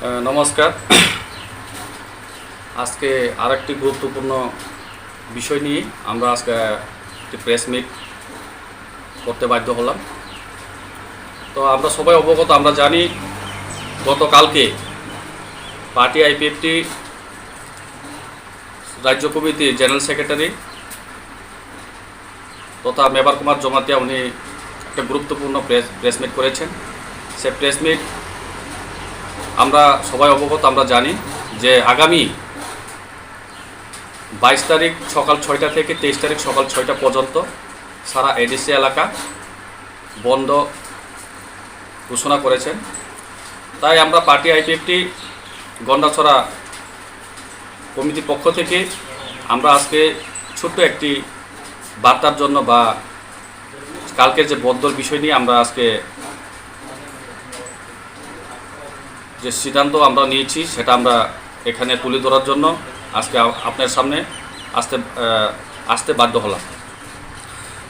নমস্কার। আজকে আরেকটি গুরুত্বপূর্ণ বিষয় নিয়ে আমরা আজকে একটি প্রেস মিট করতে বাধ্য হলাম। তো আমরা সবাই অবগত, আমরা জানি গতকালকে পার্টি আইপিএফটি রাজ্য কমিটির জেনারেল সেক্রেটারি তথা মেবার কুমার জমাতিয়া উনি একটা গুরুত্বপূর্ণ প্রেস মিট করেছেন। সে প্রেস মিট আমরা সবাই অবগত, আমরা জানি যে আগামী 22 তারিখ সকাল 6টা থেকে 23 তারিখ সকাল 6টা পর্যন্ত সারা এডিসি এলাকা বন্ধ ঘোষণা করেছেন। তাই আমরা পার্টি আইপিএফটি গন্ডাছড়া কমিটির পক্ষ থেকে আমরা আজকে ছোট্ট একটি বার্তার জন্য বা কালকের যে বদ্ধর বিষয় নিয়ে আমরা আজকে যে সিদ্ধান্ত আমরা নিয়েছি সেটা আমরা এখানে তুলে ধরার জন্য আজকে আপনার সামনে আসতে বাধ্য হলাম।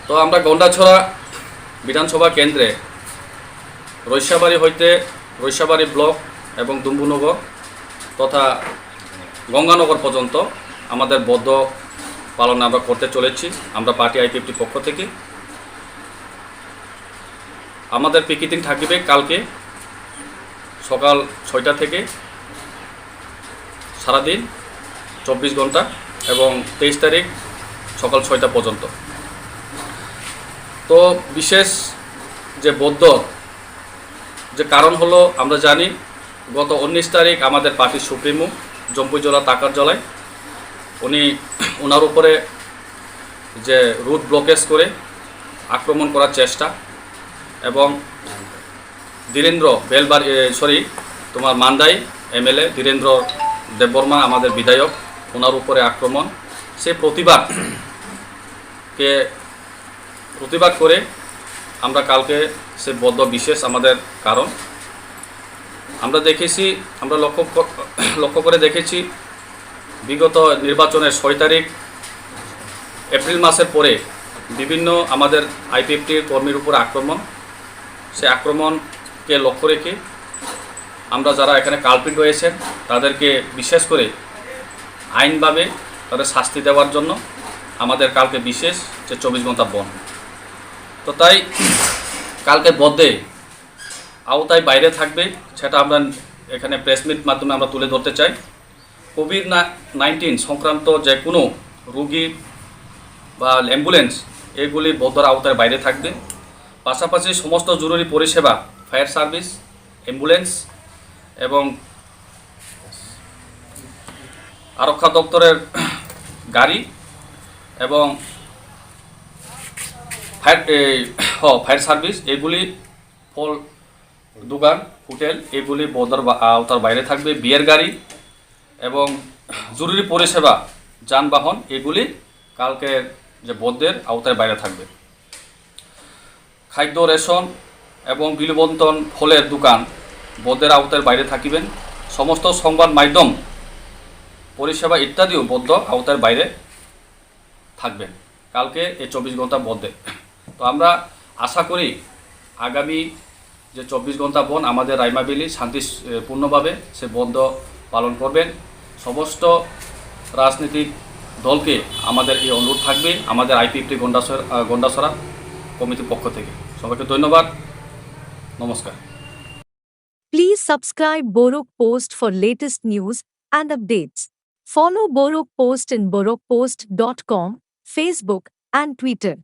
তো আমরা গন্ডাছড়া বিধানসভা কেন্দ্রে রৈশাবাড়ি ব্লক এবং দুম্বুনগর তথা গঙ্গানগর পর্যন্ত আমাদের বদ্ধ পালন আমরা করতে চলেছি। আমরা পার্টি আইপিএফটির পক্ষ থেকে আমাদের পিকেটিং থাকবে কালকে সকাল 6টা থেকে সারাদিন 24 ঘন্টা এবং 23 তারিখ সকাল 6টা পর্যন্ত। তো বিশেষ যে বদ্ধ যে কারণ হলো, আমরা জানি গত 19 তারিখ আমাদের পার্টির সুপ্রিমো জম্পুজলা তাকার জলায় ওনার উপরে যে রুট ব্লকেজ করে আক্রমণ করার চেষ্টা এবং ধীরেন্দ্র মান্দাই এমএলএ ধীরেন্দ্র দেববর্মা আমাদের বিধায়ক, ওনার উপরে আক্রমণ, সে প্রতিবাদ করে আমরা কালকে সে বদ্ধ বিশেষ আমাদের কারণ আমরা দেখেছি, আমরা লক্ষ্য করে দেখেছি বিগত নির্বাচনের 6 তারিখ এপ্রিল মাসের পরে বিভিন্ন আমাদের আইপিএফটির কর্মীর উপর আক্রমণ, সে আক্রমণকে লক্ষ্য রেখে আমরা যারা এখানে কালপিট রয়েছেন তাদেরকে বিশেষ করে আইনভাবে তাদের শাস্তি দেওয়ার জন্য আমাদের কালকে বিশেষ যে 24 ঘন্টা বন্ধ। তো তাই কালকে বদ্ধে আওতায় বাইরে থাকবে, সেটা আমরা এখানে প্রেস মিট মাধ্যমে আমরা তুলে ধরতে চাই। কোভিড-19 সংক্রান্ত যে কোনো রুগী বা অ্যাম্বুলেন্স এগুলি বদ্ধর আওতায় বাইরে থাকবে। পাশাপাশি সমস্ত জরুরি পরিষেবা, ফায়ার সার্ভিস, অ্যাম্বুলেন্স এবং আরক্ষা দপ্তরের গাড়ি এবং ফায়ার সার্ভিস এগুলি, ফল দোকান, হোটেল এগুলি বদ্ধর আওতার বাইরে থাকবে। বিয়ের গাড়ি এবং জরুরি পরিষেবা যানবাহন এগুলি কালকের যে বদ্ধের আওতায় বাইরে থাকবে। খাদ্য, রেশন এবং বিলবন্টন ফলের দোকান বদ্ধের আওতার বাইরে থাকিবেন। সমস্ত সংবাদ মাধ্যম পরিষেবা ইত্যাদিও বদ্ধ আওতার বাইরে থাকবেন কালকে এই 24 ঘন্টা বদ্ধে। তো আমরা আশা করি আগামী যে 24 ঘন্টা বন্ধ আমাদের রাইমাবিলি শান্তিপূর্ণভাবে সে বন্ধ পালন করবেন। সমস্ত রাজনৈতিক দলকে আমাদের এই অনুরোধ থাকবে আমাদের আইপিএফটি গন্ডাছড়া কমিটির পক্ষ থেকে। সবাইকে ধন্যবাদ, নমস্কার। Please subscribe Borok Post for latest news and updates. Follow Borok Post in borokpost.com, Facebook and Twitter.